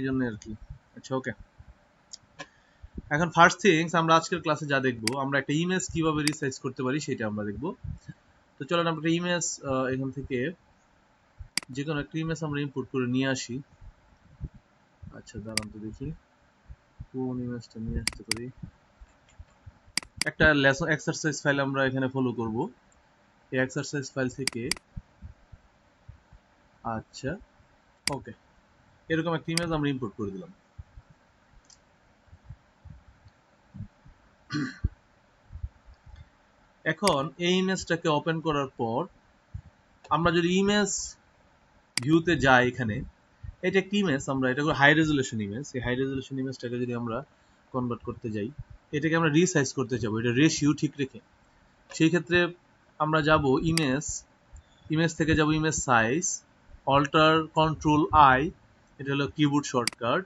এই জন্য আর কি। আচ্ছা ওকে, এখন ফার্স্ট থিংস আমরা আজকের ক্লাসে যা দেখবো, আমরা একটা ইমেজ কিভাবে রিসাইজ করতে পারি সেটা আমরা দেখবো। তো চলেন আমরা একটা ইমেজ এখান থেকে যে কোনো একটা ইমেজ আমরা ইম্পোর্ট করে নিয়ে আসি। আচ্ছা দাঁড়ান তো দেখি কোন ইমেজটা নিয়ে আসতে পারি। একটা লেসন এক্সারসাইজ ফাইল আমরা এখানে ফলো করব। এই এক্সারসাইজ ফাইল থেকে আচ্ছা ওকে, এরকম একটা ইমেজ আমরা ইম্পোর্ট করে দিলাম। এখন এই ইমেজটাকে ওপেন করার পর আমরা যদি ইমেজ ভিউতে যাই, এখানে এটা একটা ইমেজ, আমরা এটা হাই রেজুলেশন ইমেজ। এই হাই রেজুলেশন ইমেজটাকে যদি আমরা কনভার্ট করতে যাই, এটাকে আমরা রিসাইজ করতে যাবো, এটা রেশিও ঠিক রেখে। সেই ক্ষেত্রে আমরা যাব ইমেজ থেকে যাব image size, alt control I, এটা হলো কিবোর্ড শর্টকাট।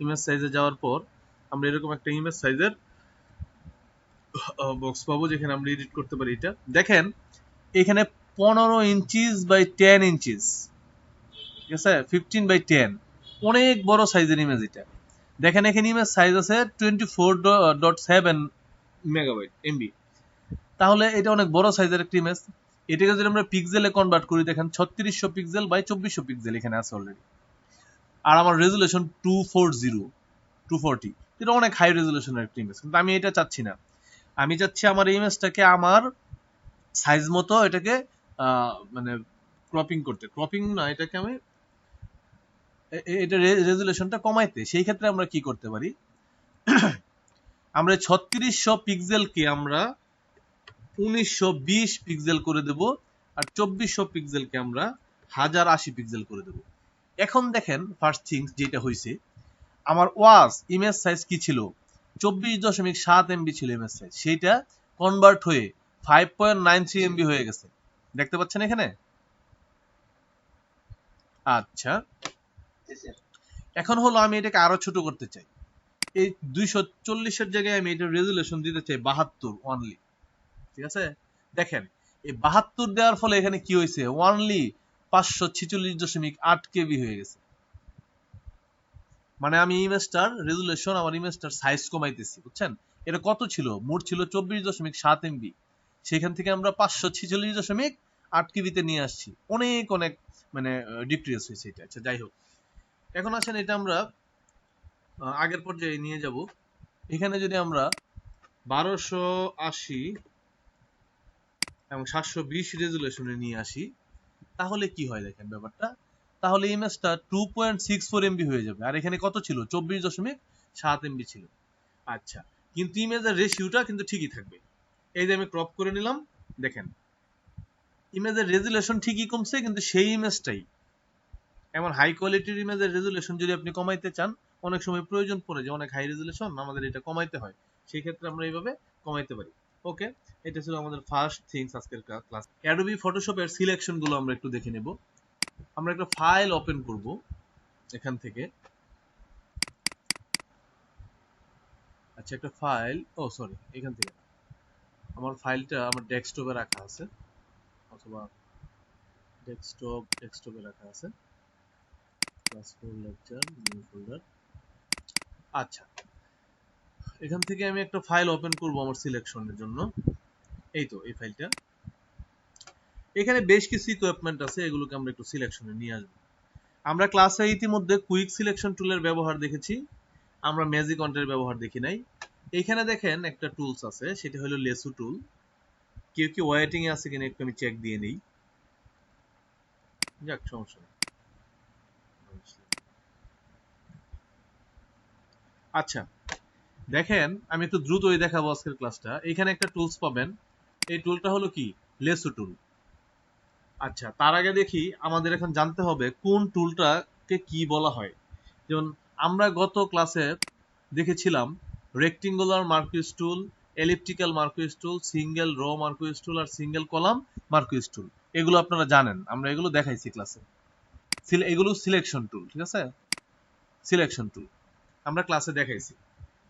ইমেজ সাইজে যাওয়ার পর আমরা এরকম একটা ইমেজ সাইজের বক্স পাবো যেখানে আমরা এডিট করতে পারি। এটা দেখেন এখানে 15 ইঞ্চিস বাই 10 ইঞ্চিস, ঠিক আছে, 15/10, অনেক বড় সাইজের ইমেজ। এটা দেখেন এখানে ইমেজ সাইজ আছে 24.7 মেগাবাইট এমবি, তাহলে এটা অনেক বড় সাইজের একটা ইমেজ। এটাকে যদি আমরা পিক্সেলে কনভার্ট করি, দেখেন 3600 পিক্সেল বাই 2400 পিক্সেল এখানে আছে অলরেডি। আর আমার রেজুলেশন 240, এটা অনেক হাই রেজুলেশনের একটা ইমেজ, কিন্তু আমি এটা চাচ্ছি না। আমি চাচ্ছি আমার ইমেজটাকে আমার সাইজ মতো এটাকে মানে ক্রপিং করতে, ক্রপিং না, এটাকে আমি এটা রেজুলেশনটা কমাইতে। সেই ক্ষেত্রে আমরা কি করতে পারি, আমরা 3600 পিক্সেলকে আমরা 1920 পিক্সেল করে দেব, আর 2400 পিক্সেলকে আমরা 1080 পিক্সেল করে দেব। এখন দেখেন ফার্স্ট থিংস যেটা হয়েছে, আমার ওয়াজ ইমেজ সাইজ কি ছিল, 24.7 এমবি ছিল ইমেজ সাইজ, সেইটা কনভার্ট হয়ে 5.93 এমবি হয়ে গেছে। দেখতে পাচ্ছেন এখানে? আচ্ছা, এখন হলো আমি এটাকে আরো ছোট করতে চাই। এই 240 এর জায়গায় আমি এটা রেজুলেশন দিতে চাই 72 অনলি, ঠিক আছে। দেখেন এই 72 দেওয়ার ফলে এখানে কি হয়েছে, অনলি 546.8 কেবি হয়ে গেছে। মানে আমি ইমেজটার রেজুলেশন, আমার ইমেজটার সাইজ কমাইতেছি, বুঝছেন। এটা কত ছিল, মোট ছিল 24.7 এমবি, সেখান থেকে আমরা 546.8 কেবিতে নিয়ে আসছি। অনেক অনেক মানে ডিক্রিজ হয়েছে এটা। আচ্ছা যাই হোক, এখন আসেন এটা আমরা আগের পর্যায়ে নিয়ে যাব। এখানে যদি আমরা 1280 এবং 720 রেজুলেশনে নিয়ে আসি, তাহলে কি হয় দেখেন ব্যাপারটা, তাহলে ইমেজটা 2.64 এমবি হয়ে যাবে। আর এখানে কত ছিল, 24.7 এমবি ছিল। আচ্ছা, কিন্তু ইমেজের রেশিওটা কিন্তু ঠিকই থাকবে। এই যে আমি ক্রপ করে নিলাম, দেখেন ইমেজের রেজুলেশন ঠিকই কমছে, কিন্তু সেই ইমেজটাই, এমন হাই কোয়ালিটির ইমেজের রেজুলেশন যদি আপনি কমাইতে চান, অনেক সময় প্রয়োজন পড়ে যে অনেক হাই রেজুলেশন আমাদের এটা কমাইতে হয়, সেই ক্ষেত্রে আমরা এইভাবে কমাইতে পারি। ওকে, এটা ছিল আমাদের ফার্স্ট থিংস আজকের ক্লাস। অ্যাডোবি ফটোশপের সিলেকশন গুলো আমরা একটু দেখে নেব। আমরা একটা ফাইল ওপেন করব এখান থেকে। আচ্ছা একটা ফাইল, ও সরি, এখান থেকে আমার ফাইলটা আমার ডেস্কটপে রাখা আছে, অথবা ডেস্কটপে রাখা আছে, ক্লাস 4 লেকচার নিউ ফোল্ডার। আচ্ছা, এখান থেকে আমি একটা ফাইল ওপেন করব আমার সিলেকশনের জন্য। এই তো এই ফাইলটা, এখানে বেশ কিছু ইকুইপমেন্ট আছে, এগুলোকে আমরা একটু সিলেকশনে নিয়ে আসবো। আমরা ক্লাসে ইতিমধ্যে কুইক সিলেকশন টুলের ব্যবহার দেখেছি, আমরা ম্যাজিক অন্টের ব্যবহার দেখি নাই। এখানে দেখেন একটা টুলস আছে, সেটা হলো লেসু টুল। কেউ কি ওয়েটিং এ আছে কিনা একটু আমি চেক দিয়ে নেই। যাক সমস্যা নেই। আচ্ছা দেখেন, আমি একটু দ্রুতই দেখাবো আজকের ক্লাসটা। এখানে একটা টুলস পাবেন, এই টুলটা হলো কি, লেসু টুল। আচ্ছা তার আগে দেখি আমাদের এখন জানতে হবে কোন টুলটাকে কি বলা হয়। যেমন আমরা গত ক্লাসে দেখেছিলাম রেক্টেঙ্গুলার মার্কুইজ টুল, এলিপ্টিক্যাল মার্কুইজ টুল, সিঙ্গেল রো মার্কুইজ টুল, আর সিঙ্গেল কলাম মার্কুইজ টুল। এগুলো আপনারা জানেন, আমরা এগুলো দেখাইছি ক্লাসে। এগুলো সিলেকশন টুল, ঠিক আছে, সিলেকশন টুল আমরা ক্লাসে দেখাইছি।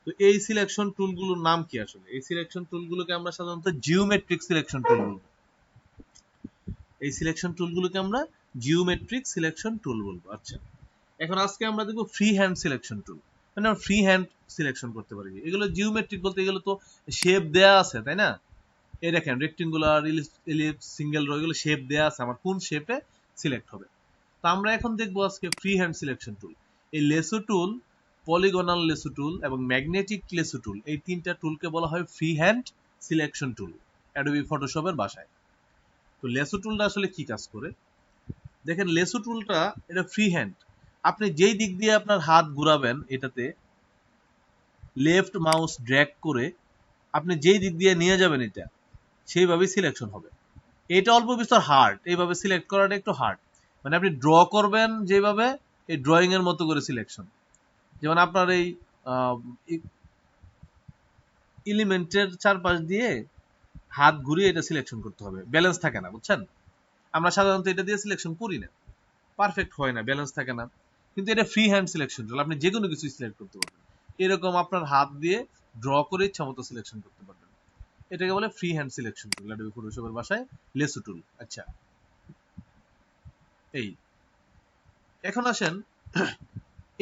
তো এই সিলেকশন টুলগুলোর নাম কি আসলে, এই সিলেকশন টুলগুলোকে আমরা সাধারণত জিওমেট্রিক সিলেকশন টুল বলবো। এই সিলেকশন টুলগুলোকে আমরা জিওমেট্রিক সিলেকশন টুল বলবো। আচ্ছা এখন আজকে আমরা দেখবো ফ্রি হ্যান্ড সিলেকশন টুল, মানে আমরা ফ্রি হ্যান্ড সিলেকশন করতে পারি। এগুলো জিওমেট্রিক বলতে এগুলো তো শেপ দেয়া আছে, তাই না? এই দেখেন রেক্টেঙ্গুলার, ইলিপস, সিঙ্গেল রো, এগুলো শেপ দেয়া আছে, আমার কোন শেপে সিলেক্ট হবে। তো আমরা এখন দেখবো আজকে ফ্রি হ্যান্ড সিলেকশন টুল। এই lasso tool, polygonal lasso tool এবং ম্যাগনেটিক লেসো টুল, এই তিনটা টুলকে বলা হয় free hand selection tool Adobe ফটোশপের ভাষায়। তো লেসো টুলটা আসলে কি কাজ করে দেখেন। লেসো টুলটা এটা ফ্রি হ্যান্ড, আপনি যেই দিক দিয়ে আপনার হাত ঘুরাবেন, এটাতে লেফট মাউস ড্র্যাগ করে আপনি যেই দিক দিয়ে নিয়ে যাবেন এটা সেইভাবেই সিলেকশন হবে। এটা অল্প বিস্তর হার্ড, এইভাবে সিলেক্ট করাটা একটু হার্ড। মানে আপনি ড্র করবেন যেভাবে, এই ড্রয়িং এর মতো করে সিলেকশন। যেমন আপনার এই এলিমেন্টের চারপাশ দিয়ে হাত ঘুরিয়ে এটা সিলেকশন করতে হবে, ব্যালেন্স থাকে না, বুঝছেন? আমরা সাধারণত এটা দিয়ে সিলেকশন করি না, পারফেক্ট হয় না, ব্যালেন্স থাকে না। কিন্তু এটা ফ্রি হ্যান্ড সিলেকশন টুল, আপনি যে কোনো কিছু সিলেক্ট করতে পারবেন, এরকম আপনার হাত দিয়ে ড্র করে ইচ্ছা মতো সিলেকশন করতে পারবেন। এটাকে বলে free hand selection tool Adobe ফটোশপের ভাষায় লেসো টুল। আচ্ছা, এই এখন আসেন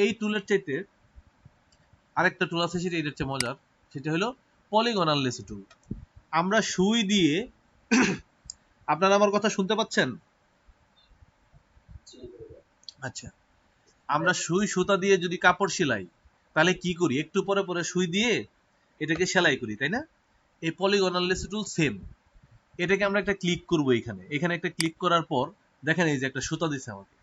এই টুলের চাইতে আরেকটা টুল আছে, সেটা এটার চেয়ে মজার। সেটা হলো পলিগনাল লেসো টুল। আমরা সুই দিয়ে আপনারা আমার কথা শুনতে পাচ্ছেন? আচ্ছা, আমরা সুই সুতা দিয়ে যদি কাপড় সেলাই, তাহলে কি করি, একটু পরে পরে সুই দিয়ে এটাকে সেলাই করি, তাই না? এই পলিগনাল লেসো টুল সেম। এটাকে আমরা একটা ক্লিক করব, এখানে এখানে একটা ক্লিক করার পর দেখেন এই যে একটা সুতা দিছে আমাকে।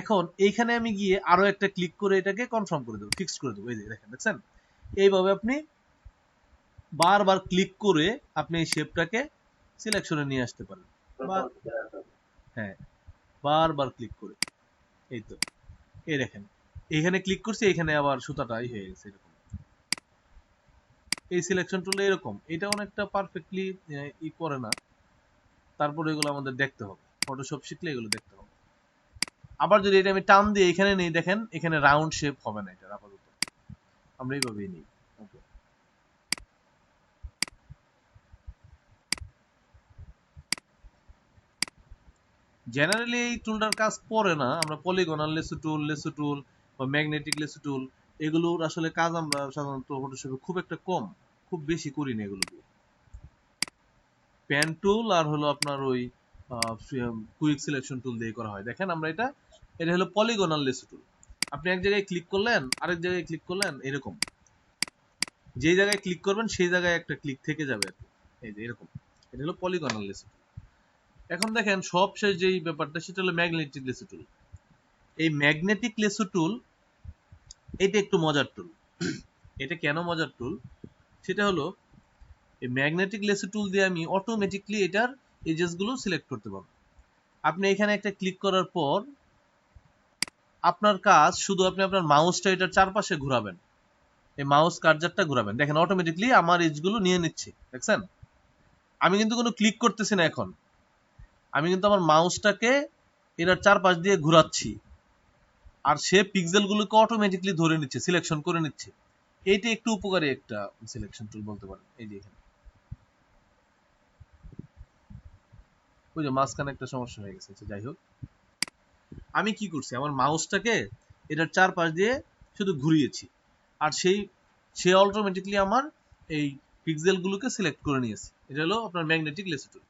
এখন এইখানে আমি গিয়ে আরো একটা ক্লিক করে এটাকে কনফার্ম করে দেবো, ফিক্স করে দেবো। এই যে দেখেন, দেখছেন? এইভাবে আপনি বারবার ক্লিক করে আপনি এই শেপটাকে সিলেকশনে নিয়ে আসতে পারেন। হ্যাঁ, বারবার ক্লিক করে। এই তো, এই দেখেন এখানে ক্লিক করছি, এখানে আবার সুতাটাই হয়ে গেছে এরকম। এই সিলেকশন টুল এরকম, এটা অনেকটা পারফেক্টলি ই করে না, তারপরে এগুলো আমাদের দেখতে হবে, ফটোশপ শিখলে এগুলো দেখতে হবে। আবার যদি এটা আমি টান দিয়ে এখানে নেই, দেখেন এখানে রাউন্ড শেপ হবে না, এটা আপাতত আমরা এইভাবেই নিই। ওকে, জেনারেলি এই টুলটার কাজ পড়ে না। আমরা পলিগনাল লেসো টুল বা ম্যাগনেটিক লেসো টুল, এগুলোর আসলে কাজ আমরা সাধারণত ফটোশপে খুব একটা কম, খুব বেশি করি না এগুলো দিয়ে। পেন টুল আর হলো আপনার ওই কুইক সিলেকশন টুল দিয়ে করা হয়। দেখেন আমরা এটা, এটা হলো পলিগনাল লেসো টুল। আপনি এক জায়গায় ক্লিক করলেন, আরেক জায়গায় ক্লিক করলেন, এরকম যেই জায়গায় ক্লিক করবেন সেই জায়গায় একটা ক্লিক থেকে যাবে আর কি। এই যে এরকম, এটা হলো পলিগনাল লেসো টুল। এখন দেখেন সবশেষ যেই ব্যাপারটা, সেটা হলো ম্যাগনেটিক লেসো টুল। এই ম্যাগনেটিক লেসো টুল এটা একটু মজার টুল। এটা কেন মজার টুল, সেটা হলো এই ম্যাগনেটিক লেসো টুল দিয়ে আমি অটোমেটিকলি এটার এজেস গুলো সিলেক্ট করতে পারবো। আপনি এখানে একটা ক্লিক করার পর আপনার কাজ শুধু আপনি আপনার মাউসটা এটার চারপাশে ঘোরাবেন, এই মাউস কার্জারটা ঘোরাবেন, দেখেন অটোমেটিকলি আমার এজগুলো নিয়ে নিচ্ছে, দেখছেন? আমি কিন্তু কোনো ক্লিক করতেছি না এখন, আমি কিন্তু আমার মাউসটাকে এটার চারপাশ দিয়ে ঘোরাচ্ছি, আর সে পিক্সেলগুলোকে অটোমেটিকলি ধরে নিচ্ছে, সিলেকশন করে নিচ্ছে। এইটা একটু উপকারী একটা সিলেকশন টুল বলতে পারেন। এই যে এখানে ওই যে মাঝখানে একটা সমস্যা হয়ে গেছে, যাই হোক, আমি কি করছি, আমার মাউসটাকে এটার চারপাশ দিয়ে শুধু ঘুরিয়েছি, আর সে অটোমেটিকলি আমার এই পিক্সেলগুলোকে সিলেক্ট করে নিয়েছে। এটা হলো আপনার ম্যাগনেটিক লেসো টুল।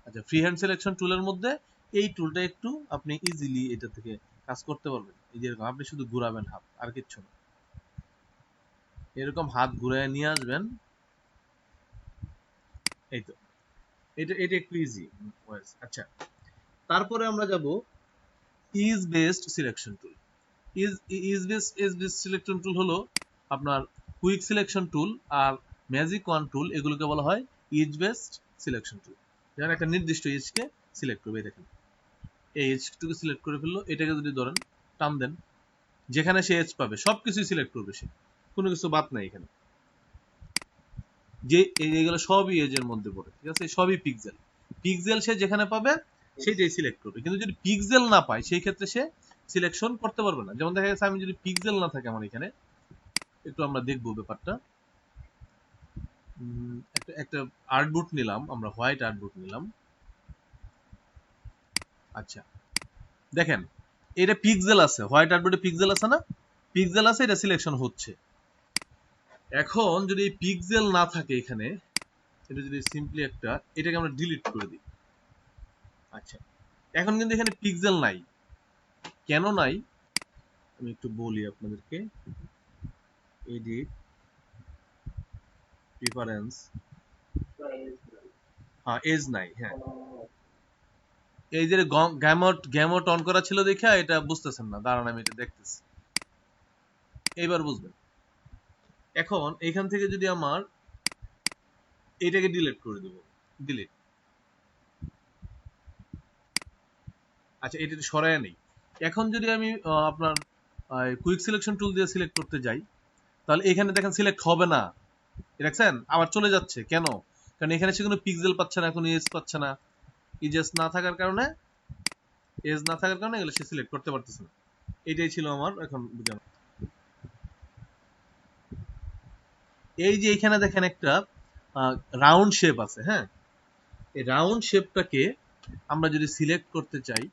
আচ্ছা, ফ্রি হ্যান্ড সিলেকশন টুলের মধ্যে এই টুলটা একটু আপনি ইজিলি এটা থেকে কাজ করতে পারবেন। এই যে এরকম আপনি শুধু ঘুরাবেন হাত, আর কিচ্ছু না, এরকম হাত ঘুরায় নিয়ে আসবেন। এই তো, এটা এটা একটু ইজি। আচ্ছা, তারপরে আমরা যাব is based selection tool. Is based selection tool হলো আপনার কুইক সিলেকশন টুল আর ম্যাজিক ওয়ান টুল, এগুলোকে বলা হয় ইজ বেসড সিলেকশন টুল। যেখানে একটা নির্দিষ্ট এজকে সিলেক্ট করবে, দেখেন এই এজটুকু সিলেক্ট করে ফেললো, এটাকে যদি ধরেন টান দেন, যেখানে সে এজ পাবে সবকিছুই সিলেক্ট করবে সে, কোনো কিছু বাদ নাই এখানে। যে এইগুলো সবই এজের মধ্যে পড়ে, ঠিক আছে? সবই পিক্সেল, পিক্সেল সে যেখানে পাবে সেটাই সিলেক্ট করবে। কিন্তু যদি পিক্সেল না পায়, সেই ক্ষেত্রে সে সিলেকশন করতে পারবে না। যেমন দেখা গেছে আমি যদি পিক্সেল না থাকে আমার এখানে, একটু আমরা দেখবো ব্যাপারটা। একটা একটা আর্টবুট নিলাম, আমরা হোয়াইট আর্টবুট নিলাম। আচ্ছা, দেখেন এটা পিক্সেল আছে, হোয়াইট আর্টবোর্ডে পিক্সেল আছে না, পিক্সেল আছে, এটা সিলেকশন হচ্ছে। এখন যদি পিক্সেল না থাকে এখানে, এটা যদি সিম্পলি একটা এটাকে আমরা ডিলিট করে দিই। আচ্ছা, এখন কিন্তু এখানে পিক্সেল নাই, কেন নাই আমি একটু বলি আপনাদেরকে। এডিট, প্রিফারেন্স, হ্যাঁ এজ নাই, হ্যাঁ এই যে গ্যামট অন করা ছিল দেখে এটা বুঝতেছেন না, দাঁড়ান আমি এটা দেখতেছি, এইবার বুঝবেন। এখন এখান থেকে যদি আমার এটাকে ডিলিট করে দেব, ডিলিট। আচ্ছা, এটা সরায় নেই। এখন যদি আমি আপনার কুইক সিলেকশন টুল দিয়ে সিলেক্ট করতে যাই, তাহলে এখানে দেখেন সিলেক্ট হবে না, দেখছেন আবার চলে যাচ্ছে, কেন? কারণ এখানে সে কোনো পিক্সেল পাচ্ছে না, কোনো এজ পাচ্ছে না, এজ না থাকার কারণে, এগুলো সে সিলেক্ট করতে পারতেছে না। এটাই ছিল আমার এখন বোঝানো। এই যে এখানে দেখেন একটা রাউন্ড শেপ আছে, হ্যাঁ, এই রাউন্ড শেপটাকে আমরা যদি সিলেক্ট করতে চাই,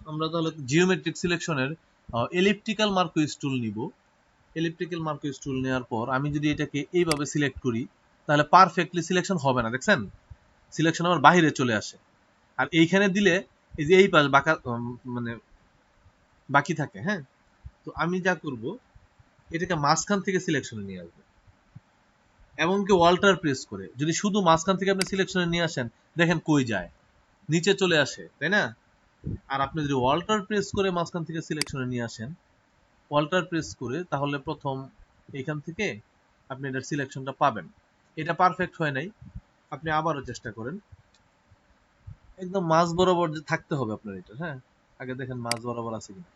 আমরা তাহলে জিওমেট্রিক সিলেকশনের এলিপ্টিক্যাল মার্কুইজ টুল নিব। এলিপ্টিক্যাল মার্কুইজ টুল নেওয়ার পর আমি যদি এটাকে এইভাবে সিলেক্ট করি, তাহলে পারফেক্টলি সিলেকশন হবে না, দেখছেন সিলেকশন আমার বাহিরে চলে আসে। আর এইখানে দিলে এই যে এই পাশ বাঁকা মানে বাকি থাকে, হ্যাঁ। তো আমি যা করব, এটাকে মাঝখান থেকে সিলেকশনে নিয়ে আসবো, এমনকি ওয়াল্টার প্রেস করে যদি শুধু মাঝখান থেকে আপনি সিলেকশনে নিয়ে আসেন, দেখেন কই যায়, নিচে চলে আসে, তাই না? আর আপনি যদি ওয়াল্টার প্রেস করে মাঝখান থেকে সিলেকশনে নিয়ে আসেন, ওয়াল্টার প্রেস করে, তাহলে প্রথম এখান থেকে আপনি এটার সিলেকশনটা পাবেন। এটা পারফেক্ট হয় নাই, আপনি আবারও চেষ্টা করেন, একদম মাঝ বরাবর যে থাকতে হবে আপনার এটা, হ্যাঁ। আগে দেখেন মাঝ বরাবর আছে কিনা,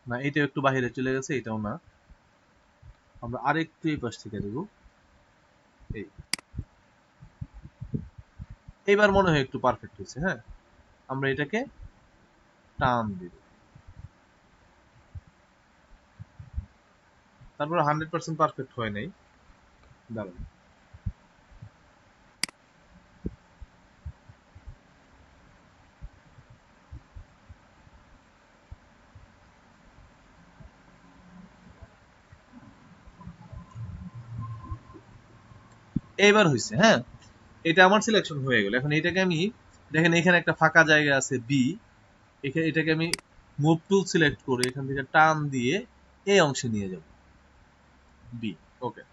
না এটা একটু বাহিরে চলে গেছে, এটাও না। আমরা আরেকটু এই পাশ থেকে দেব, এই এইবার মনে হয় একটু পারফেক্ট হয়েছে, হ্যাঁ। আমরা এটাকে টান দিব, তারপর 100% পারফেক্ট হয় নাই, দাঁড়ান। এইবার হয়েছে, হ্যাঁ, এটা আমার সিলেকশন হয়ে গেল। এখন এটাকে আমি, দেখেন এখানে একটা ফাঁকা জায়গা আছে বি, এটাকে আমি মুভ টুল সিলেক্ট করে এখান থেকে টান দিয়ে এই অংশে নিয়ে যাব, বি, ওকে।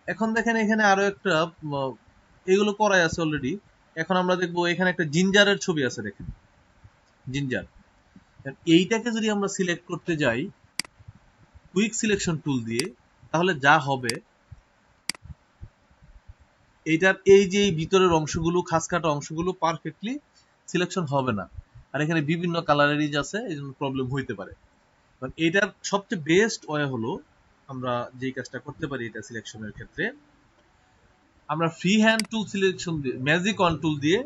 এখন দেখেন এখানে আরো একটা এগুলো করাই আছে অলরেডি। এখন আমরা দেখবো এখানে একটা জিঞ্জারের ছবি আছে, দেখেন জিঞ্জার। এইটাকে যদি আমরা সিলেক্ট করতে যাই কুইক সিলেকশন টুল দিয়ে, তাহলে যা হবে, এইটার এই যে ভিতরের অংশগুলো, খাস কাটা অংশগুলো পারফেক্টলি সিলেকশন হবে না। আর এখানে বিভিন্ন কালারের ইজ আছে, এই জন্য প্রবলেম হইতে পারে। এটার সবচেয়ে বেস্ট ওয়ে হলো, আমরা যেই কাজটা করতে পারি এটা সিলেকশনের ক্ষেত্রে, আমরা ফ্রি হ্যান্ড টুল সিলেকশন দিয়ে, ম্যাজিক ওয়ান টুল দিয়ে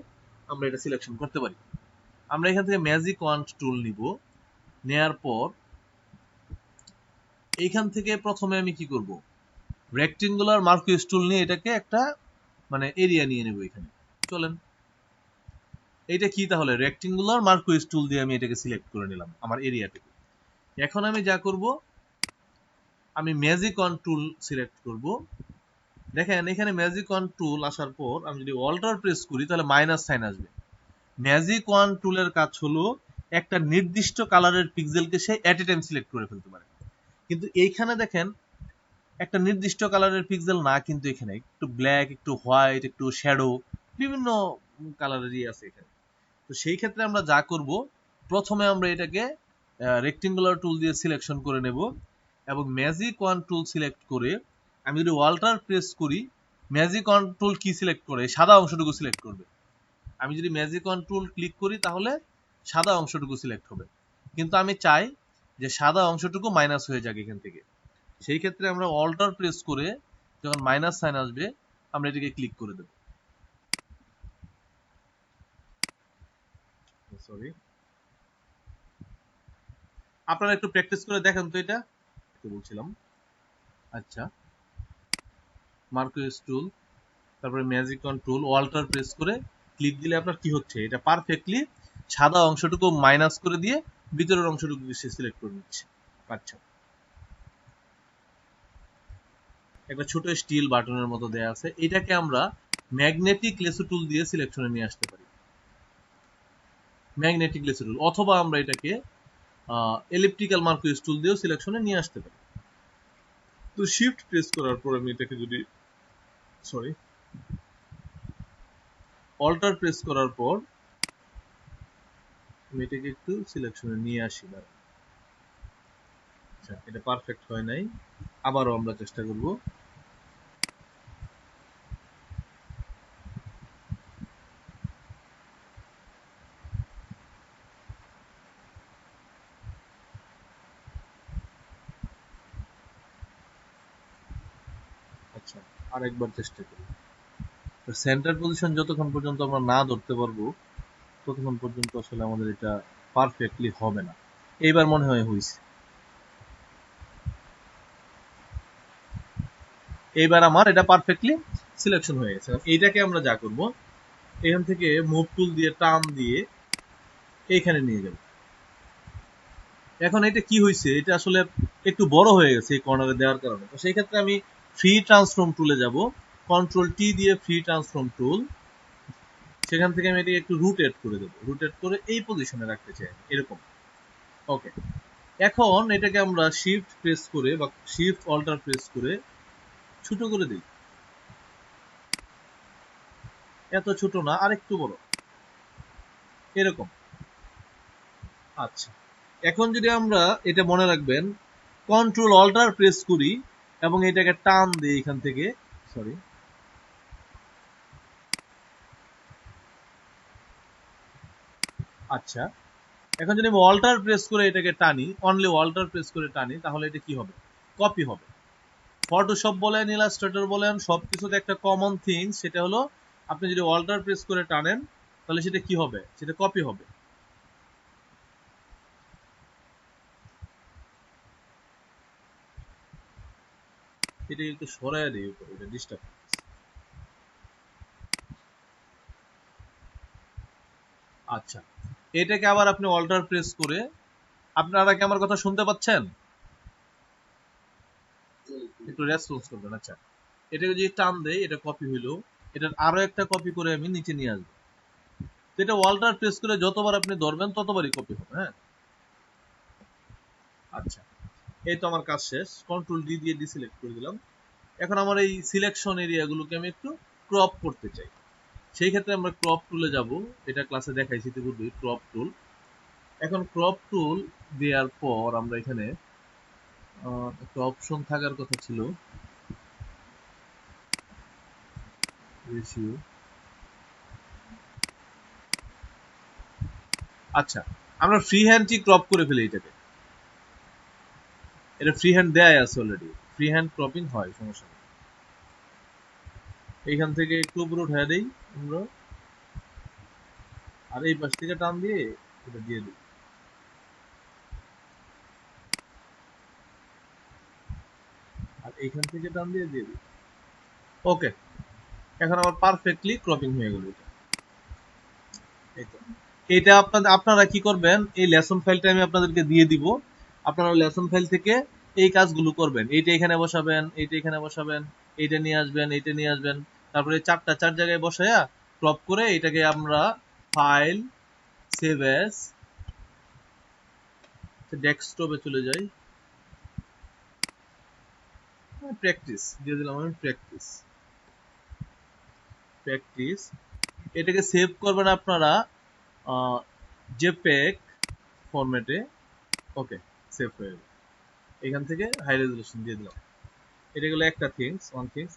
আমরা এটা সিলেকশন করতে পারি। আমরা এখান থেকে ম্যাজিক ওয়ান টুল নিব, নেয়ার পর এইখান থেকে প্রথমে আমি কি করব, রেক্টেঙ্গুলার মার্কুইজ টুল নিয়ে এটাকে একটা মানে এরিয়া নিয়ে নেব এখানে, চলেন। এটা কি, তাহলে রেক্টেঙ্গুলার মার্কুইজ টুল দিয়ে আমি এটাকে সিলেক্ট করে নিলাম আমার এরিয়াটাকে। এখন আমি যা করব, আমি ম্যাজিক ওয়ান টুল সিলেক্ট করব। দেখেন এখানে ম্যাজিক ওয়ান টুল আসার পর আমি যদি অল্টার প্রেস করি, তাহলে মাইনাস সাইন আসবে। ম্যাজিক ওয়ান টুলের কাজ হলো একটা নির্দিষ্ট কালারের পিক্সেলকে সে এট এ টাইম সিলেক্ট করে ফেলতে পারে। কিন্তু এইখানে দেখেন একটা নির্দিষ্ট কালারের পিক্সেল না, কিন্তু এখানে একটু ব্ল্যাক, একটু হোয়াইট, একটু শ্যাডো, বিভিন্ন কালারেরই আছে এখানে। তো সেই ক্ষেত্রে আমরা যা করব, প্রথমে আমরা এটাকে রেক্টেঙ্গুলার টুল দিয়ে সিলেকশন করে নেব, এবং ম্যাজিক ওয়ান টুল সিলেক্ট করে আমি যদি ওয়াল্টার প্রেস করি, ম্যাজিক ওয়ান টুল কি সিলেক্ট করে, সাদা অংশটুকু সিলেক্ট করবে। আমি যদি ম্যাজিক ওয়ান টুল ক্লিক করি, তাহলে সাদা অংশটুকু সিলেক্ট হবে। কিন্তু আমি চাই যে সাদা অংশটুকু মাইনাস হয়ে যাক এখান থেকে। সেই ক্ষেত্রে আমরা অল্টার প্রেস করে যখন মাইনাস সাইন আসবে, আমরা এটাকে ক্লিক করে দেব। সরি, আপনারা একটু প্র্যাকটিস করে দেখেন তো, এটা বলছিলাম। আচ্ছা, মার্কুইজ টুল, তারপরে ম্যাজিক কন্ট্রোল অল্টার প্রেস করে ক্লিক দিলে আপনার কি হচ্ছে, এটা পারফেক্টলি সাদা অংশটুকু মাইনাস করে দিয়ে ভিতরের অংশটুকু সে সিলেক্ট করে নিচ্ছে। আচ্ছা, একটা ছোট স্টিল বাটনের মতো দেয়া আছে, এটাকে আমরা ম্যাগনেটিক লেসো টুল দিয়ে সিলেকশনে নিয়ে আসতে পারি, ম্যাগনেটিক লেসো টুল, অথবা আমরা এটাকে এলিপ্টিক্যাল মার্কুইজ টুল দিয়েও সিলেকশনে নিয়ে আসতে পারি। তো শিফট প্রেস করার পর আমি এটাকে যদি অল্টার প্রেস করার পর আমি এটাকে একটু সিলেকশনে নিয়ে আসি। আচ্ছা, এটা পারফেক্ট হয় নাই, আবারও আমরা চেষ্টা করব। আচ্ছা, আরেকবার চেষ্টা করি। সেন্টার পজিশন যতক্ষণ পর্যন্ত আমরা না ধরতে পারবো ততক্ষণ পর্যন্ত আসলে আমাদের এটা পারফেক্টলি হবে না। এইবার মনে হয় হয়েছে, এইবার আমার এটা পারফেক্টলি সিলেকশন হয়ে গেছে। এইটাকে আমরা যা করব, এখান থেকে মুভ টুল দিয়ে টান দিয়ে এইখানে নিয়ে যাব। এখন এটা কি হয়েছে, এটা আসলে একটু বড় হয়ে গেছে এই কর্নারে দেওয়ার কারণে। তো সেই ক্ষেত্রে আমি ফ্রি ট্রান্সফর্ম টুলে যাব, কন্ট্রোল টি দিয়ে ফ্রি ট্রান্সফর্ম টুল, সেখান থেকে আমি এটাকে একটু রুটেট করে দেবো, রুটেট করে এই পজিশনে রাখতে চাই এরকম। ওকে, এখন এটাকে আমরা শিফট প্রেস করে বা শিফট অল্টার প্রেস করে ছোট করে দিই, এত ছোট না, আরেকটু বড়, এরকম। আচ্ছা, এখন যদি আমরা এটা মনে রাখবেন কন্ট্রোল অল্টার প্রেস করি এবং এটাকে টান দিই এখান থেকে, সরি, আচ্ছা, এখন যদি আমি অল্টার প্রেস করে এটাকে টানি, অনলি অল্টার প্রেস করে টানি, তাহলে এটা কি হবে, কপি হবে। ফটোশপ বলেন, ইলাস্ট্রেটর বলেন, সবকিছুতে একটা কমন থিং, সেটা হলো আপনি যদি অল্টার প্রেস করে টানেন তাহলে সেটা কি হবে, সেটা কপি হবে। এটা একটু সরাইয়া দিই উপরে, এটা ডিস্টার্ব। আচ্ছা, এটাকে আবার আপনি অল্টার প্রেস করে, আপনারা কি আমার কথা শুনতে পাচ্ছেন? একটু রেসপন্স করবেন। আচ্ছা, এটাকে যদি টান দেই এটা কপি হইলো, এটার আরো একটা কপি করে আমি নিচে নিয়ে আসবো। এটা অল্টার প্রেস করে যতবার আপনি ধরবেন ততবারই কপি হবে। হ্যাঁ, আচ্ছা, এই তো আমার কাজ শেষ, কন্ট্রোল ডি দিয়ে ডিসিলেক্ট করে দিলাম। এখন আমার এই সিলেকশন এরিয়াগুলোকে আমি একটু ক্রপ করতে চাই, সেই ক্ষেত্রে আমরা ক্রপ টুলে যাব, এটা ক্লাসে দেখাইছি ইতিপূর্বে, ক্রপ টুল। এখন ক্রপ টুল দেওয়ার পর আমরা এখানে একটা অপশন থাকার কথা ছিল, রেশিও। আচ্ছা, আমরা ফ্রি হ্যান্ড ক্রপ করে ফেলি এটাকে, এটা ফ্রি হ্যান্ড দেয় আছে অলরেডি, ফ্রি হ্যান্ড ক্রপিং হয়, সমস্যা নেই। এইখান থেকে একটু উপরে উঠাই দেই আমরা, আর এই পাশ থেকে টান দিয়ে এটা দিয়ে দিই, আর এইখান থেকে টান দিয়ে দিয়ে দিই। ওকে, এখন আমার পারফেক্টলি ক্রপিং হয়ে গেল এটা। এই তো, এটা আপনারা কি করবেন, এই লেসন ফাইলটা আমি আপনাদেরকে দিয়ে দিব, আপনারা লেসন ফাইল থেকে এই কাজগুলো করবেন। এইটা এখানে বসাবেন, এইটা এখানে বসাবেন, এইটা নিয়ে আসবেন, এইটা নিয়ে আসবেন, তারপরে চার জায়গায় বসায়া ক্রপ করে এটাকে আমরা ফাইল, সেভ অ্যাজ, ডেস্কটপে চলে যাই, প্র্যাকটিস দিয়ে দিলাম আমি, প্র্যাকটিস, প্র্যাকটিস, এটাকে সেভ করবেন আপনারা জেপেগ ফরম্যাটে। ওকে, সেভ হয়ে গেল, এখান থেকে হাই রেজলিউশন দিয়ে দিলাম। এটা গেল একটা থিংস, ওয়ান থিংস।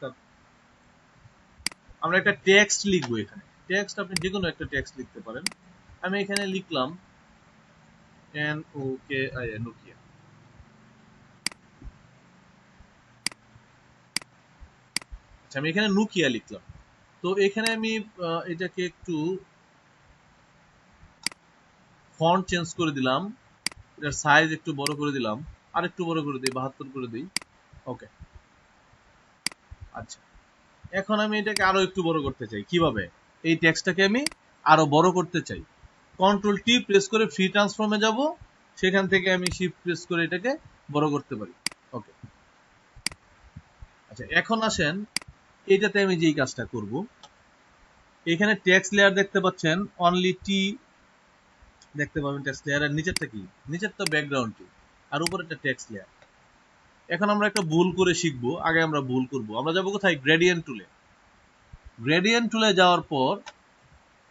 আমরা একটা টেক্সট লিখবো এখানে, টেক্সট আপনি যে কোনো একটা টেক্সট লিখতে পারেন। আমি এখানে লিখলাম NOKIA, নোকিয়া। আচ্ছা, আমি এখানে নোকিয়া লিখলাম। তো এখানে আমি এটাকে একটু ফন্ট চেঞ্জ করে দিলাম, এটার সাইজ একটু বড় করে দিলাম, আর একটু বড় করে দিই, 72 করে দিই। ওকে, আচ্ছা, এখন আমি এটাকে আরো একটু বড় করতে চাই। কিভাবে? এই টেক্সটটাকে আমি আরো বড় করতে চাই। কন্ট্রোল টি প্রেস করে ফ্রি ট্রান্সফর্মে যাব, সেখান থেকে আমি শিফট প্রেস করে এটাকে বড় করতে পারি। ওকে, আচ্ছা এখন আসেন এটাতে আমি যেই কাজটা করব, এখানে টেক্সট লেয়ার দেখতে পাচ্ছেন, অনলি টি দেখতে পাবেন টেক্সট লেয়ার। আর নিচেরটা কি? নিচের তো ব্যাকগ্রাউন্ড টি, আর উপরে একটা টেক্সট লেয়ার। এখন আমরা একটা ভুল করে শিখবো। আগে আমরা ভুল করব, আমরা যাবো কোথায়? গ্রেডিয়েন্ট টুলে। গ্রেডিয়েন্ট টুলে যাওয়ার পর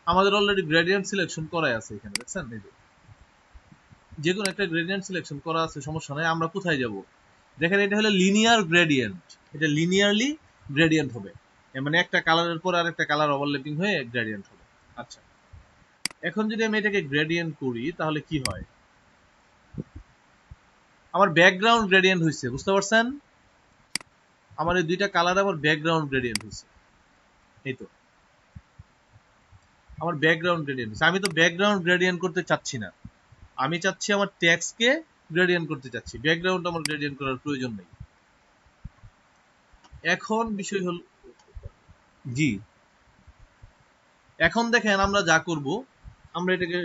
আমাদের অলরেডি গ্রেডিয়েন্ট সিলেকশন করাই আছে এখানে, দেখছেন? এই যে কোনো একটা গ্রেডিয়েন্ট সিলেকশন করা আছে, সমস্যা নাই। আমরা কোথায় যাব? দেখেন এটা হলো লিনিয়ার গ্রেডিয়েন্ট, এটা লিনিয়ারলি গ্রেডিয়েন্ট হবে, মানে একটা কালারের পর আরেকটা কালার ওভারল্যাপিং হয়ে গ্রেডিয়েন্ট হবে। আচ্ছা, এখন যদি আমি এটাকে গ্রেডিয়েন্ট করি তাহলে কি হয়? আমার ব্যাকগ্রাউন্ড গ্রেডিয়েন্ট হয়েছে, বুঝতে পারছেন? আমার এই দুইটা কালার আমার ব্যাকগ্রাউন্ড গ্রেডিয়েন্ট হয়েছে। এই তো আমার ব্যাকগ্রাউন্ড গ্রেডিয়েন্ট হয়েছে। আমি তো ব্যাকগ্রাউন্ড গ্রেডিয়েন্ট করতে চাচ্ছি না, আমি চাচ্ছি আমার টেক্সটকে গ্রেডিয়েন্ট করতে চাচ্ছি। ব্যাকগ্রাউন্ড আমার গ্রেডিয়েন্ট করার প্রয়োজন নেই। এখন বিষয় হল, জি, এখন দেখেন আমরা যা করব, আমরা এটাকে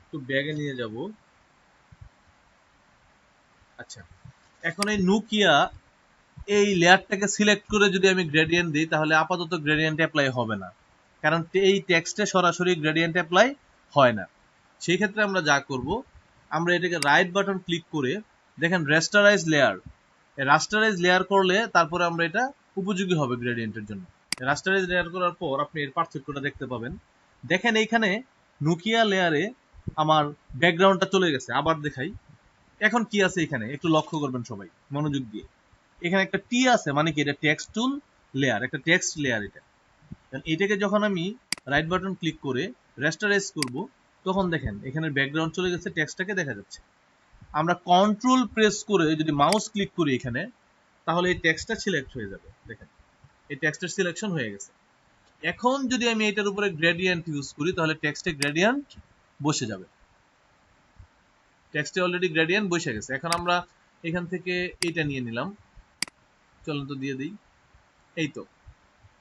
একটু ব্যাগে নিয়ে যাব। আচ্ছা, এখন এই নোকিয়া এই লেয়ারটাকে সিলেক্ট করে যদি আমি গ্রেডিয়েন্ট দিই তাহলে আপাতত গ্রেডিয়েন্ট অ্যাপ্লাই হবে না, কারণ এই টেক্সটে সরাসরি গ্রেডিয়েন্ট অ্যাপ্লাই হয় না। সেই ক্ষেত্রে আমরা যা করব, আমরা এটাকে রাইট বাটন ক্লিক করে দেখেন রাস্টারাইজ লেয়ার, রাস্টারাইজ লেয়ার করলে তারপরে আমরা এটা উপযোগী হবে গ্রেডিয়েন্টের জন্য। রাস্টারাইজ লেয়ার করার পর আপনি এর পার্থক্যটা দেখতে পাবেন। দেখেন এইখানে নোকিয়া লেয়ারে আমার ব্যাকগ্রাউন্ডটা চলে গেছে। আবার দেখাই, এখন কি আছে এখানে একটু লক্ষ্য করবেন সবাই মনোযোগ দিয়ে। এখানে একটা টি আছে, মানে কি? এটা টেক্সট টুল লেয়ার, একটা টেক্সট লেয়ার এটা। এটাকে যখন আমি রাইট বাটন ক্লিক করে রাস্টারাইজ করব, তখন দেখেন এখানে ব্যাকগ্রাউন্ড চলে গেছে, টেক্সটটাকে দেখা যাচ্ছে। আমরা কন্ট্রোল প্রেস করে যদি মাউস ক্লিক করি এখানে, তাহলে এই টেক্সটটা সিলেক্ট হয়ে যাবে। দেখেন এই টেক্সটের সিলেকশন হয়ে গেছে। এখন যদি আমি এটার উপরে গ্রেডিয়েন্ট ইউজ করি তাহলে টেক্সটে গ্রেডিয়েন্ট বসে যাবে। টেক্সটে অলরেডি গ্রেডিয়েন্ট বসে গেছে। এখন আমরা এখান থেকে এটা নিয়ে নিলাম, চলুন তো দিয়ে দিই। এই তো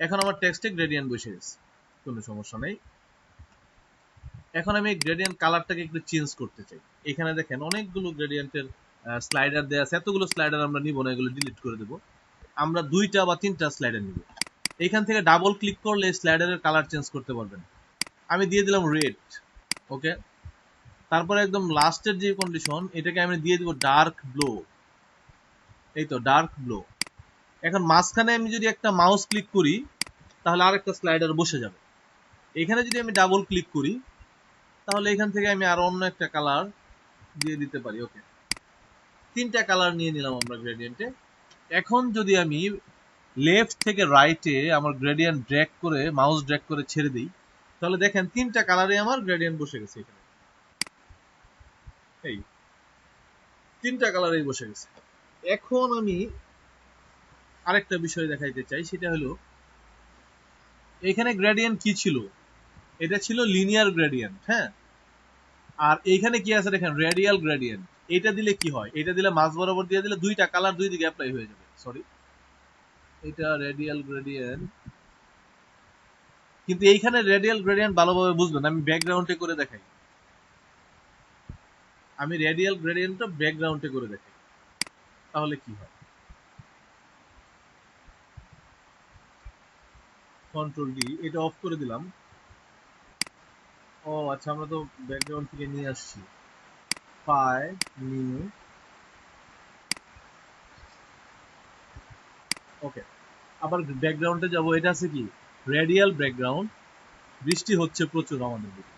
এখন আমার টেক্সটে গ্রেডিয়েন্ট বসে গেছে, কোনো সমস্যা নেই। এখন আমি গ্রেডিয়েন্ট কালারটাকে একটু চেঞ্জ করতে চাই। এখানে দেখেন অনেকগুলো গ্রেডিয়েন্টের স্লাইডার দেওয়া আছে, এতগুলো স্লাইডার আমরা নিব না, এগুলো ডিলিট করে দেব। আমরা 2টা বা 3টা স্লাইডার নিব। এখান থেকে ডাবল ক্লিক করলে স্লাইডারের কালার চেঞ্জ করতে পারবেন। আমি দিয়ে দিলাম রেড। ওকে, তারপরে একদম লাস্টের যে কন্ডিশন, এটাকে আমি দিয়ে দিব ডার্ক ব্লু। এই তো ডার্ক ব্লু। এখন মাঝখানে আমি যদি একটা মাউস ক্লিক করি তাহলে আরেকটা স্লাইডার বসে যাবে। এখানে যদি আমি ডাবল ক্লিক করি তাহলে এখান থেকে আমি আরো অন্য একটা কালার দিয়ে দিতে পারি। ওকে, 3টা কালার নিয়ে নিলাম আমরা গ্রেডিয়েন্টে। এখন যদি আমি লেফট থেকে রাইটে আমার গ্রেডিয়েন্ট ড্র্যাগ করে, মাউস ড্র্যাগ করে ছেড়ে দিই, তাহলে দেখেন 3টা কালারে আমার গ্রেডিয়েন্ট বসে গেছে এখানে। এই 3টা কালারেই বসে গেছে। এখন আমি আরেকটা বিষয় দেখাইতে চাই, সেটা হলো এখানে গ্রেডিয়েন্ট কি ছিল? এটা ছিল লিনিয়ার গ্রেডিয়েন্ট, হ্যাঁ। আর এইখানে কি আছে দেখেন, রেডিয়াল গ্রেডিয়েন্ট। এটা দিলে কি হয়? এটা দিলে মাঝ বরাবর দিয়ে দিলে 2টা কালার 2 দিকে অ্যাপ্লাই হয়ে যাবে। সরি, এটা রেডিয়াল গ্রেডিয়েন্ট, কিন্তু এইখানে রেডিয়াল গ্রেডিয়েন্ট ভালোভাবে বুঝবেন, আমি ব্যাকগ্রাউন্ডে করে দেখাই। আমি রেডিয়াল গ্রেডিয়েন্টটা ব্যাকগ্রাউন্ডে করে দেখাই, তাহলে কি হয়? কন্ট্রোল ডি, এটা অফ করে দিলাম। ও আচ্ছা, আমরা তো ব্যাকগ্রাউন্ড থেকে নিয়ে আসছি। ফাইল, নিউ, ওকে, আবার ব্যাকগ্রাউন্ডে যাব। এটা আছে কি? Radial background. বৃষ্টি হচ্ছে প্রচুর আমাদের দিকে।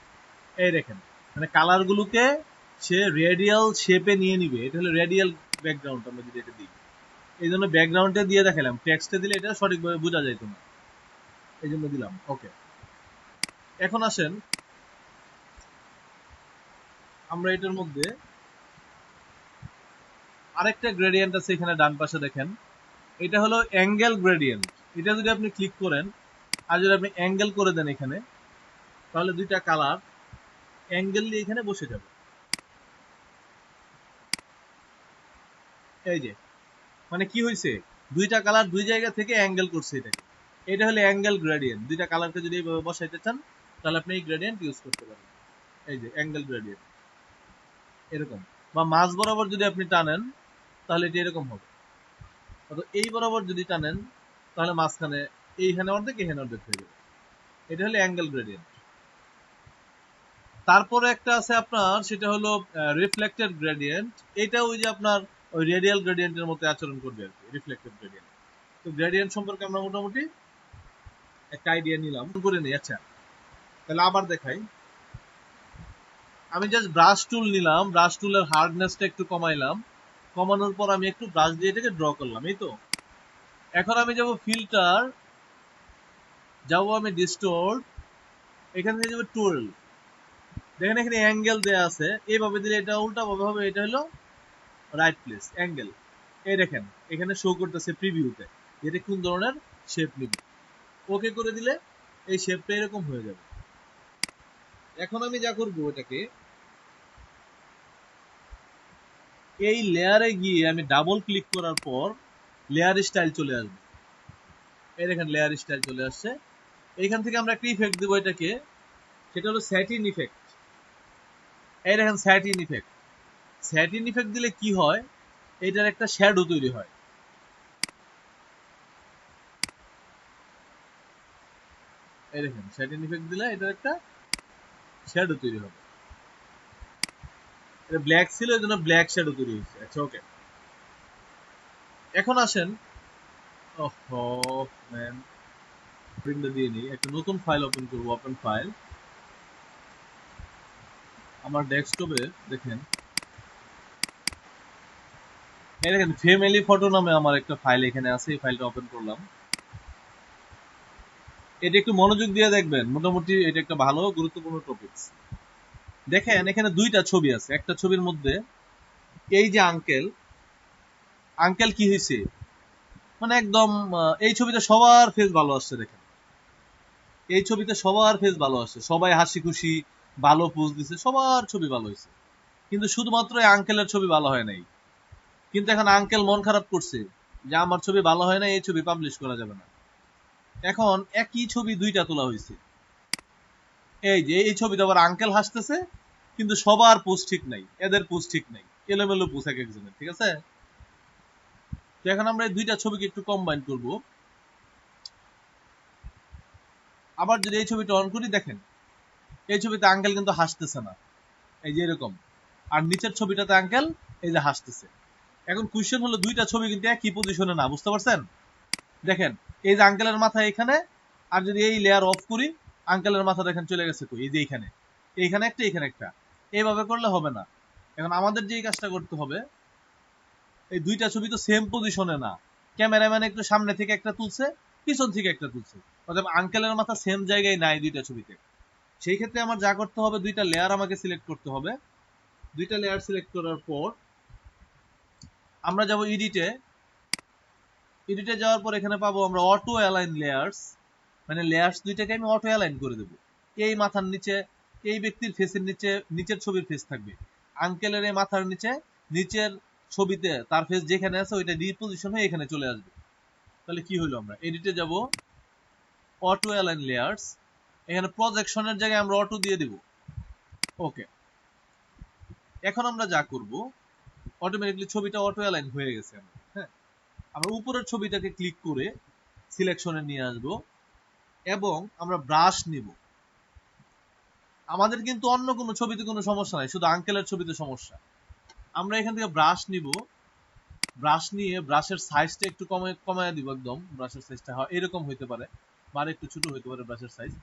এই দেখেন, মানে কালার গুলোকে সে রেডিয়াল শেপে নিয়ে নিবে। এটা হলো রেডিয়াল ব্যাকগ্রাউন্ড। আমরা যদি এটা দিই, এই জন্য ব্যাকগ্রাউন্ডে দিয়ে দেখালাম, টেক্সটে দিলে এটা সঠিকভাবে বোঝা যাইতো না, এই জন্য দিলাম। ওকে, এখন আসেন আমরা এটার মধ্যে আরেকটা গ্রেডিয়েন্ট আছে এখানে ডান পাশে দেখেন, এটা হলো অ্যাঙ্গেল গ্রেডিয়েন্ট। এটা যদি আপনি ক্লিক করেন আর যদি আপনি অ্যাঙ্গেল করে দেন এখানে, তাহলে 2টা কালার অ্যাঙ্গেল এখানে বসে যাবে। এই যে, মানে কি হয়েছে? দুইটা কালার দুই জায়গা থেকে অ্যাঙ্গেল করছে এটাকে। এটা হলো অ্যাঙ্গেল গ্রেডিয়েন্ট। দুইটা কালারকে যদি এইভাবে বসাইতে চান তাহলে আপনি এই গ্রেডিয়েন্ট ইউজ করতে পারেন। এই যে অ্যাঙ্গেল গ্রেডিয়েন্ট এরকম, বা মাঝ বরাবর যদি আপনি টানেন তাহলে এটা এরকম হবে। এই বরাবর যদি টানেন তাহলে মাঝখানে এইখানে অর্ধেক এখানে অর্ধেক হয়ে যাবে। এটা হলো অ্যাঙ্গেল গ্রেডিয়েন্ট। তারপরে একটা আছে আপনার, সেটা হলো রিফ্লেক্টেড গ্রেডিয়েন্ট। এটা ওই যে আপনার ওই রেডিয়াল গ্রেডিয়েন্টের মতো আচরণ করবে আর কি, রিফ্লেক্টেড গ্রেডিয়েন্ট। তো গ্রেডিয়েন্ট সম্পর্কে আমরা মোটামুটি একটা আইডিয়া নিলাম করে নিই। আচ্ছা তাহলে আবার দেখাই। আমি জাস্ট ব্রাশ টুল নিলাম, ব্রাশ টুলের হার্ডনেসটা একটু কমাইলাম, কমানোর পর আমি একটু ব্রাশ দিয়ে এটাকে ড্র করলাম, এই তো। এখন আমি যাব ফিল্টার, যাবো আমি ডিস্টোর্ট, এখান থেকে যাবো টুল। দেখেন এখানে অ্যাঙ্গেল দেয়া আছে, এইভাবে দিলে এটা উল্টা ভাবে হবে, এটা হলো রাইট প্লেস অ্যাঙ্গেল। এই দেখেন এখানে শো করতেছে প্রিভিউতে এটা কোন ধরনের শেপ নিবে। ওকে করে দিলে এই শেপটা এরকম হয়ে যাবে। এখন আমি যা করবো, এটাকে এই লেয়ারে গিয়ে আমি ডাবল ক্লিক করার পর লেয়ার স্টাইল চলে আসবে। এই দেখেন লেয়ার স্টাইল চলে আসছে। এইখান থেকে আমরা একটা ইফেক্ট দেবো এটাকে, সেটা হলো স্যাটিন ইফেক্ট। এই দেখেন স্যাটিন ইফেক্ট। স্যাটিন ইফেক্ট দিলে কি হয়, এটার একটা শ্যাডো তৈরি হয়। এই দেখেন স্যাটিন ইফেক্ট দিলে এটার একটা শ্যাডো তৈরি হবে। এটা ব্ল্যাক ছিল, এই জন্য ব্ল্যাক শ্যাডো তৈরি হয়েছে। আচ্ছা ওকে, এখন আসেন। ওহো ম্যান, প্রিন্টটা দিয়ে নিই, একটা নতুন ফাইল ওপেন করবো। ওপেন ফাইল, আমার ডেস্কটপে দেখেন, এই দেখেন ফ্যামিলি ফটো নামে আমার একটা ফাইল এখানে আছে। এই ফাইলটা ওপেন করলাম। এটা একটু মনোযোগ দিয়ে দেখবেন, মোটামুটি এটা একটা ভালো গুরুত্বপূর্ণ টপিকস। দেখেন এখানে দুইটা ছবি আছে। একটা ছবির মধ্যে এই যে আঙ্কেল, আঙ্কেল কি হয়েছে, মানে একদম এই ছবিতে সবার ফেস ভালো আসছে। দেখেন এই ছবিতে সবার ফেস ভালো আসছে, সবাই হাসি খুশি ভালো পোজ দিছে, সবার ছবি ভালো হয়েছে। কিন্তু শুধুমাত্র এই আঙ্কেলের ছবি ভালো হয় নাই। কিন্তু এখন আঙ্কেল মন খারাপ করছে যে আমার ছবি ভালো হয় না, এই ছবি পাবলিশ করা যাবে না। এখন একই ছবি দুইটা তোলা হয়েছে। এই যে এই ছবিতে আবার আঙ্কেল হাসতেছে, কিন্তু সবার পোজ ঠিক নাই, এদের পোজ ঠিক নাই, এলোমেলো পোজ এক একজনের, ঠিক আছে। তো এখন আমরা এই দুইটা ছবিকে একটু কম্বাইন করব। আবার যদি এই ছবিটা অন করি, দেখেন এই ছবিতে আঙ্কেল কিন্তু হাসতেছে না, এই যে এরকম। আর নিচের ছবিটাতে আঙ্কেল এই যে হাসতেছে। এখন কোশ্চেন হলো দুইটা ছবি কিন্তু একই পজিশনে না, বুঝতে পারছেন। দেখেন এই যে আঙ্কেলের মাথা এখানে, আর যদি এই লেয়ার অফ করি আঙ্কেলের মাথা দেখেন চলে গেছে তো এই যে এইখানে, এইখানে একটা এখানে একটা। এইভাবে করলে হবে না। এখন আমাদের যে কাজটা করতে হবে, এই দুইটা ছবি তো সেম পজিশনে না, ক্যামেরাম্যান একটু সামনে থেকে একটা তুলছে, পিছন থেকে একটা তুলছে, অর্থাৎ আঙ্কেলের মাথা সেম জায়গায় নাই দুইটা ছবিতে। সেই ক্ষেত্রে আমার যা করতে হবে, দুইটা লেয়ার আমাকে সিলেক্ট করতে হবে। দুইটা লেয়ার সিলেক্ট করার পর আমরা যাব এডিটে। এডিটে যাওয়ার পর এখানে পাবো আমরা অটো অ্যালাইন লেয়ার্স, মানে লেয়ার্স দুইটাকে আমি অটো অ্যালাইন করে দেবো। এই মাথার নিচে এই ব্যক্তির ফেসের নিচে নিচের ছবির ফেস থাকবে, আঙ্কেলের এই মাথার নিচে নিচের ছবিতে তার ফেস যেখানে আছে ওইটা রিপোজিশন হয়ে এখানে চলে আসবে। তাহলে কি হলো, আমরা এডিটে যাব, অটো অ্যালাইন লেয়ার্স, এখানে প্রজেকশনের জায়গায় আমরা অটো দিয়ে দিব। ওকে, এখন আমরা যা করব, অটোমেটিকলি ছবিটা অটো অ্যালাইন হয়ে গেছে। হ্যাঁ, আমরা উপরের ছবিটাকে ক্লিক করে সিলেকশনে নিয়ে আসব এবং আমরা ব্রাশ নিব। আমাদের কিন্তু অন্য কোনো ছবিতে কোনো সমস্যা নাই, শুধু আঙ্কেলের ছবিতে সমস্যা। আমরা এখান থেকে ব্রাশ নিব, ব্রাশ নিয়ে ব্রাশের সাইজটা একটু কমায় দিব, একদম ব্রাশের সাইজটা এরকম হইতে পারে বা একটু ছোট হইতে পারে ব্রাশের সাইজ।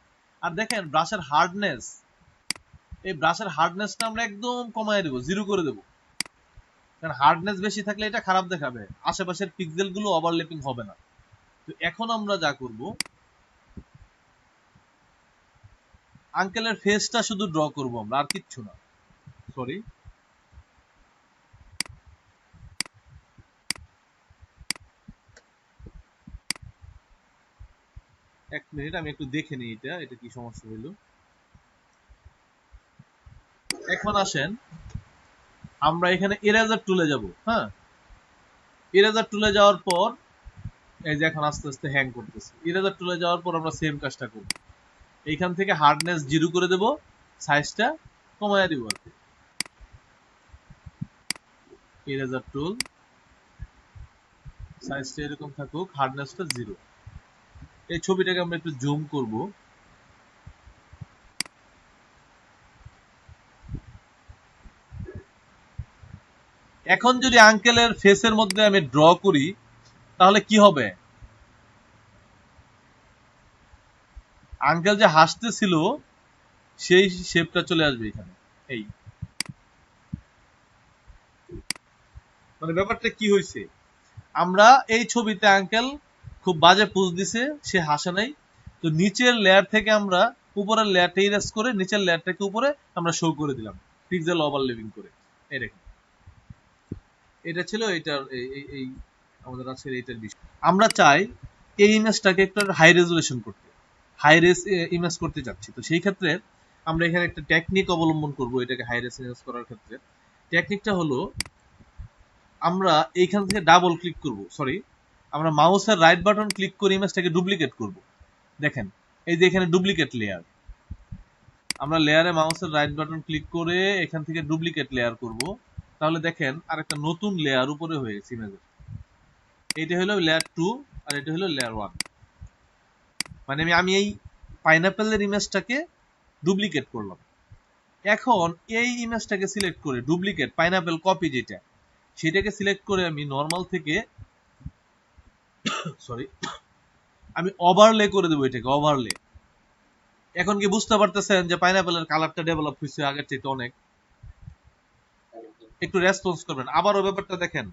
আর দেখেন ব্রাশের হার্ডনেস, এই ব্রাশের হার্ডনেসটা আমরা একদম কমায় দেব, জিরো করে দেব। কারণ হার্ডনেস বেশি থাকলে এটা খারাপ দেখাবে, আশেপাশের পিক্সেল গুলো ওভারল্যাপিং হবে না। তো এখন আমরা যা করব, আঙ্কেলের ফেসটা শুধু ড্র করব আমরা, আর কিচ্ছু না। সরি, এক মিনিট আমি একটু দেখে নিই এটা কি সমস্যা হইলো। এখন আসেন আমরা এখানে ইরেজার টুলে যাব। হ্যাঁ, ইরেজার টুলে যাওয়ার পর এই যে এখন আস্তে আস্তে হ্যাং করতেছে। ইরেজার টুলে যাওয়ার পর আমরা সেম কাজটা করব। এইখান থেকে হার্ডনেস 0 করে দেব, সাইজটা কমায় দিব আর কি। ইরেজার টুল, সাইজটা এরকম থাকুক, হার্ডনেসটা 0। এই ছবিটাকে আমরা একটু জুম করব। এখন যদি আঙ্কেলের ফেসের মধ্যে আমি ড্র করি তাহলে কি হবে? আঙ্কেল যে হাসতেছিল সেই শেপটা চলে আসবে এখানে। এই মানে ব্যাপারটা কি হয়েছে, আমরা এই ছবিতে আঙ্কেল খুব বাজে পোজ দিছে, সে হাসে নাই, তো নিচের লেয়ার থেকে আমরা উপরের লেয়ারটা ইরেজ করে নিচের লেয়ারটাকে উপরে আমরা শো করে দিলাম পিক্সেল ওভারলেপিং করে। এই দেখেন, এটা ছিল এটার এই আমাদের আজকের এইটার বিষয়। আমরা চাই এই ইমেজটাকে একটু হাই রেজুলেশন করতে, হাই রেস ইমেজ করতে চাচ্ছি, তো সেই ক্ষেত্রে আমরা এখানে একটা টেকনিক অবলম্বন করব এটাকে হাই রেস ইমেজ করার ক্ষেত্রে। টেকনিকটা হলো আমরা এইখান থেকে ডাবল ক্লিক করব, সরি, আমরা মাউসের রাইট বাটন ক্লিক করে ইমেজটাকে ডুপ্লিকেট করব। দেখেন এই যে এখানে ডুপ্লিকেট লেয়ার, আমরা লেয়ারে মাউসের রাইট বাটন ক্লিক করে এখান থেকে ডুপ্লিকেট লেয়ার করব, তাহলে দেখেন আরেকটা নতুন লেয়ার উপরে হয়ে গেছে ইমেজের। এইটা হলো লেয়ার 2 আর এটা হলো লেয়ার 1। মানে আমি এই পাইনাপেলের ইমেজটাকে ডুপ্লিকেট করলাম। এখন এই ইমেজটাকে সিলেক্ট করে ডুপ্লিকেট পাইনাপেল কপি যেটা, সেটাকে সিলেক্ট করে আমি নরমাল থেকে সরি আমি ওভারলে করে দেবো, এটাকে ওভারলে। এখন কি বুঝতে পারতেছেন যে পাইনাপেলের কালারটা ডেভেলপ হয়েছে আগের চেয়ে অনেক? একটু রেসপন্স করবেন। আবারও ব্যাপারটা দেখেন,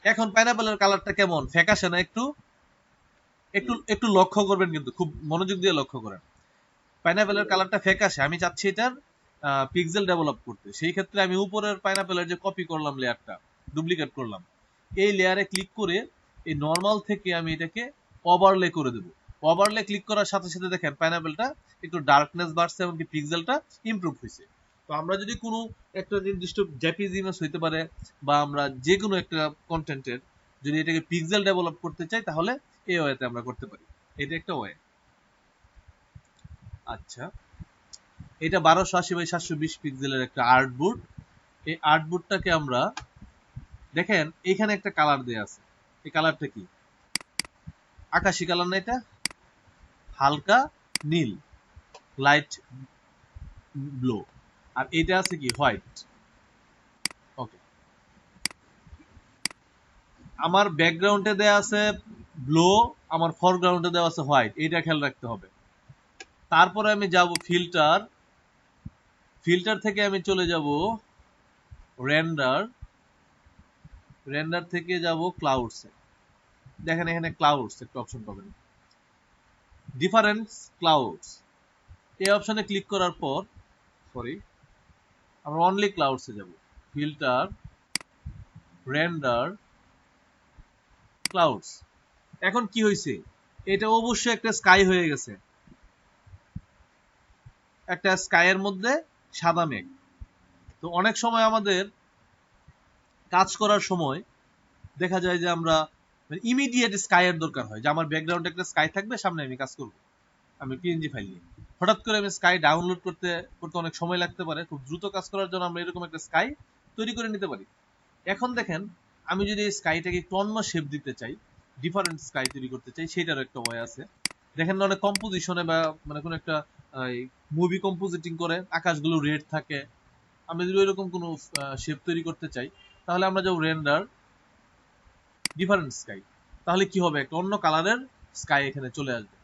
এখন পাইনাপেলের কালারটা কেমন, ফ্যাকাশে না? একটু একটু একটু লক্ষ্য করবেন, কিন্তু খুব মনোযোগ দিয়ে লক্ষ্য করেন। পাইনাপেলের কালারটা ফ্যাকাশে, আমি চাচ্ছি এটার পিক্সেল ডেভেলপ করতে। সেই ক্ষেত্রে আমি উপরের পাইনাপেলের যে কপি করলাম লেয়ারটা, ডুপ্লিকেট করলাম, এই লেয়ারে ক্লিক করে এই নর্মাল থেকে আমি এটাকে ওভারলে করে দেব। ওভারলে ক্লিক করার সাথে সাথে দেখেন পাইনাপেলটা একটু ডার্কনেস বাড়ছে, এমনকি পিক্সেলটা ইমপ্রুভ হয়েছে। তো আমরা যদি কোনো একটা নির্দিষ্ট জেপিজি ইমেজ হইতে পারে বা আমরা যে কোনো একটা কন্টেন্টের যদি এটাকে পিক্সেল ডেভেলপ করতে চাই তাহলে এই ওয়েতে আমরা করতে পারি। এটা একটা ওয়ে। আচ্ছা, এটা 1280x720 পিক্সেলের একটা আর্টবোর্ড। এই আর্টবোর্ডটাকে আমরা দেখেন এখানে একটা কালার দেয়া আছে। এই কালারটা কি? আকাশি কালার না? এটা হালকা নীল, লাইট ব্লু। আর এটা আছে কি? হোয়াইট। ওকে, আমার ব্যাকগ্রাউন্ডে দেয়া আছে ব্লু, আমার ফরগ্রাউন্ডে দেওয়া আছে হোয়াইট, এইটা খেয়াল রাখতে হবে। তারপরে আমি যাব ফিল্টার, ফিল্টার থেকে আমি চলে যাব রেন্ডার, রেন্ডার থেকে যাব ক্লাউডসে। দেখেন এখানে ক্লাউডস একটা অপশন পাবেন, ডিফারেন্স ক্লাউডস। এই অপশনে ক্লিক করার পর সরি আমরা অনলি ক্লাউডসে যাব, ফিল্টার, রেন্ডার, ক্লাউডস। এখন কি হয়েছে, এটা অবশ্যই একটা স্কাই হয়ে গেছে, একটা স্কাইয়ের মধ্যে সাদা মেঘ। তো অনেক সময় আমাদের কাজ করার সময় দেখা যায় যে আমরা ইমিডিয়েট স্কাইয়ের দরকার হয়, যে আমার ব্যাকগ্রাউন্ডে একটা স্কাই থাকবে, সামনে আমি কাজ করব, আমি পিএনজি ফাইল নিয়ে হঠাৎ করে আমি স্কাই ডাউনলোড করতে করতে অনেক সময় লাগতে পারে। খুব দ্রুত কাজ করার জন্য আমরা এরকম একটা স্কাই তৈরি করে নিতে পারি। এখন দেখেন আমি যদি এই স্কাইটাকে একটু অন্য শেপ দিতে চাই, ডিফারেন্ট স্কাই তৈরি করতে চাই, সেটারও একটা ওয়ে আছে। দেখেন না অনেক কম্পোজিশনে বা মানে কোনো একটা মুভি কম্পোজিটিং করে আকাশগুলো রেড থাকে, আমরা যদি ওইরকম কোনো শেপ তৈরি করতে চাই তাহলে আমরা যাবো রেন্ডার, ডিফারেন্ট স্কাই। তাহলে কি হবে, একটা অন্য কালারের স্কাই এখানে চলে আসবে।